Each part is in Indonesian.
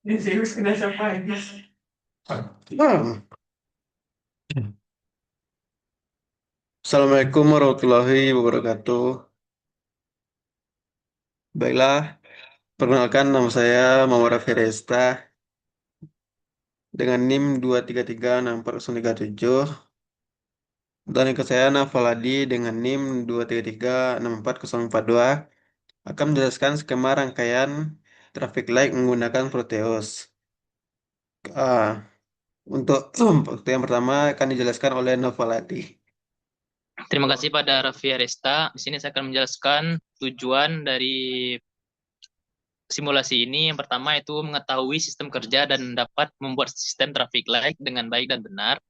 Ini serius kena siapa ini? Hmm. Assalamualaikum warahmatullahi wabarakatuh. Baiklah, perkenalkan nama saya Mawar Feresta dengan NIM 2336437 dan ikut saya Nafaladi dengan NIM 233644042 akan menjelaskan skema rangkaian traffic light menggunakan Proteus. Ah, untuk waktu yang pertama akan dijelaskan oleh Nafaladi. Terima kasih pada Raffi Aresta. Di sini saya akan menjelaskan tujuan dari simulasi ini. Yang pertama itu mengetahui sistem kerja dan dapat membuat sistem traffic light dengan baik dan benar.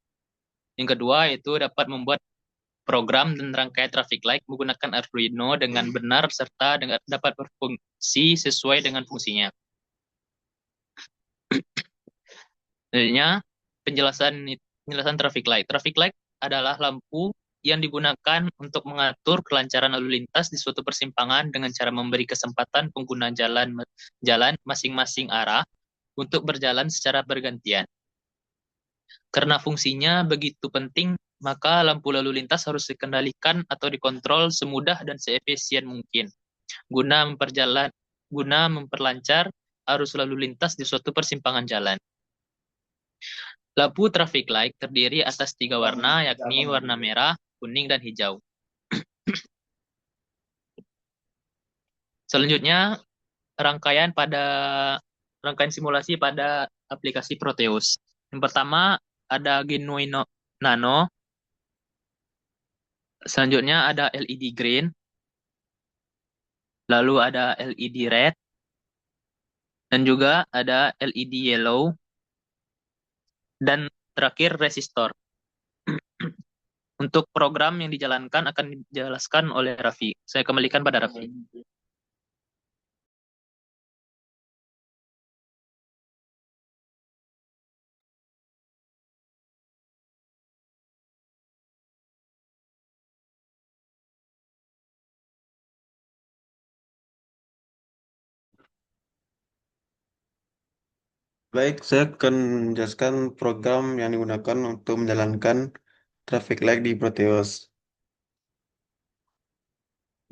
Yang kedua itu dapat membuat program dan rangkaian traffic light menggunakan Arduino dengan benar serta dapat berfungsi sesuai dengan fungsinya. Selanjutnya, penjelasan traffic light. Traffic light adalah lampu yang digunakan untuk mengatur kelancaran lalu lintas di suatu persimpangan dengan cara memberi kesempatan pengguna jalan masing-masing arah untuk berjalan secara bergantian. Karena fungsinya begitu penting, maka lampu lalu lintas harus dikendalikan atau dikontrol semudah dan seefisien mungkin guna memperlancar arus lalu lintas di suatu persimpangan jalan. Lampu traffic light terdiri atas 3 warna, yakni warna merah, kuning, dan hijau. Selanjutnya, rangkaian simulasi pada aplikasi Proteus. Yang pertama, ada Genuino Nano. Selanjutnya ada LED green. Lalu ada LED red. Dan juga ada LED yellow. Dan terakhir resistor. Untuk program yang dijalankan akan dijelaskan oleh Raffi. Saya kembalikan pada Raffi. Baik, saya akan menjelaskan program yang digunakan untuk menjalankan traffic light di Proteus.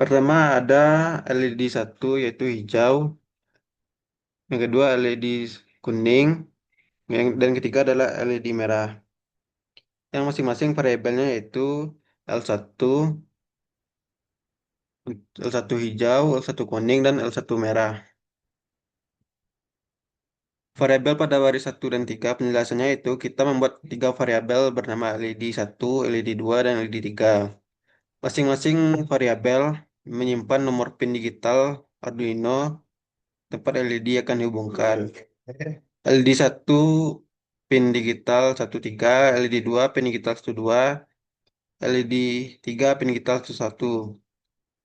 Pertama ada LED satu yaitu hijau, yang kedua LED kuning, dan ketiga adalah LED merah. Yang masing-masing variabelnya yaitu L1, L1 hijau, L1 kuning, dan L1 merah. Variabel pada baris 1 dan 3 penjelasannya itu kita membuat 3 variabel bernama LED 1, LED 2, dan LED 3. Masing-masing variabel menyimpan nomor pin digital Arduino tempat LED akan dihubungkan. LED 1 pin digital 13, LED 2 pin digital 12, LED 3 pin digital 11.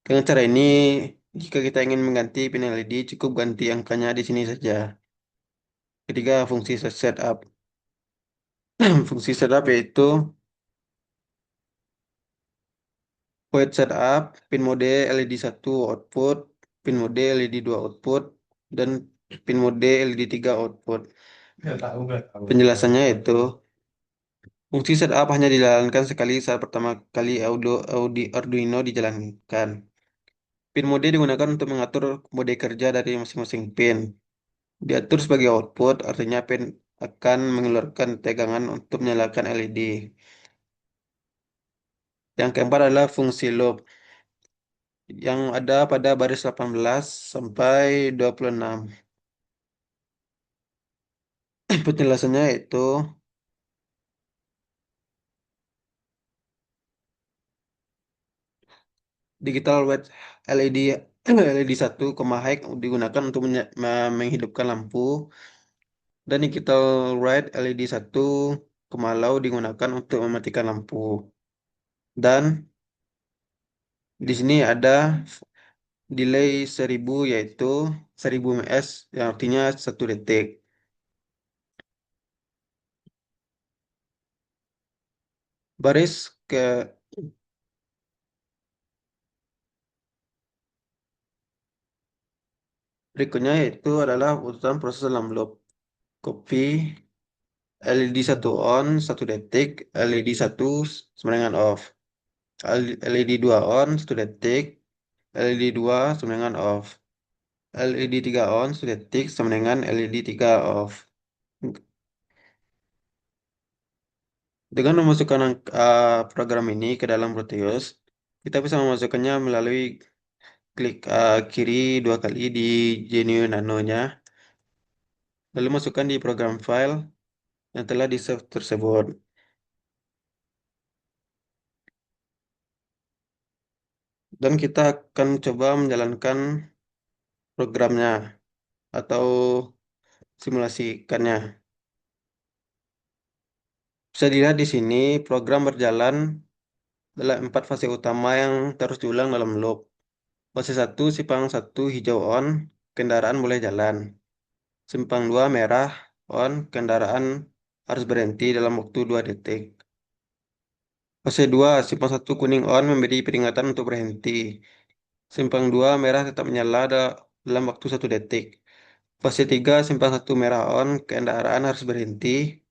Dengan cara ini, jika kita ingin mengganti pin LED, cukup ganti angkanya di sini saja. Ketiga, fungsi setup. Fungsi setup yaitu void setup, pin mode LED 1 output, pin mode LED 2 output, dan pin mode LED 3 output. Nggak tahu, nggak tahu. Penjelasannya itu, fungsi setup hanya dijalankan sekali saat pertama kali Arduino dijalankan. Pin mode digunakan untuk mengatur mode kerja dari masing-masing pin. Diatur sebagai output, artinya pin akan mengeluarkan tegangan untuk menyalakan LED. Yang keempat adalah fungsi loop yang ada pada baris 18 sampai 26. Penjelasannya itu digital white LED LED 1, high digunakan untuk menghidupkan lampu, dan digital red LED 1, low digunakan untuk mematikan lampu. Dan di sini ada delay 1000 yaitu 1000 ms yang artinya 1 detik. Baris ke Berikutnya itu adalah urutan proses dalam loop. Copy LED 1 on 1 detik, LED 1 sama dengan off. LED 2 on 1 detik, LED 2 sama dengan off. LED 3 on 1 detik sama dengan LED 3 off. Dengan memasukkan program ini ke dalam Proteus, kita bisa memasukkannya melalui klik kiri 2 kali di Genuine Nano-nya, lalu masukkan di program file yang telah di-save tersebut. Dan kita akan coba menjalankan programnya atau simulasikannya. Bisa dilihat di sini program berjalan dalam 4 fase utama yang terus diulang dalam loop. Fase 1, simpang 1 hijau on, kendaraan boleh jalan. Simpang 2 merah on, kendaraan harus berhenti dalam waktu 2 detik. Fase 2, simpang 1 kuning on, memberi peringatan untuk berhenti. Simpang 2 merah tetap menyala dalam waktu 1 detik. Fase 3, simpang 1 merah on, kendaraan harus berhenti.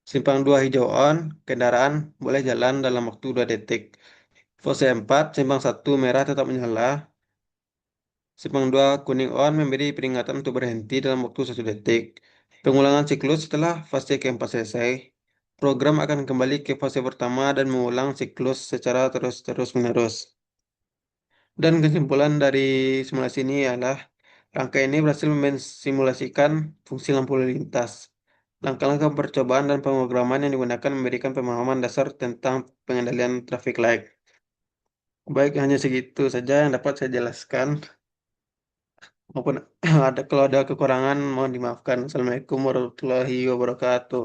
Simpang 2 hijau on, kendaraan boleh jalan dalam waktu 2 detik. Fase 4, simpang 1 merah tetap menyala. Simpang 2 kuning on, memberi peringatan untuk berhenti dalam waktu 1 detik. Pengulangan siklus setelah fase keempat selesai, program akan kembali ke fase pertama dan mengulang siklus secara terus-menerus. Dan kesimpulan dari simulasi ini adalah rangka ini berhasil mensimulasikan fungsi lampu lalu lintas. Langkah-langkah percobaan dan pemrograman yang digunakan memberikan pemahaman dasar tentang pengendalian traffic light. Baik, hanya segitu saja yang dapat saya jelaskan. Maupun kalau ada kekurangan mohon dimaafkan. Assalamualaikum warahmatullahi wabarakatuh.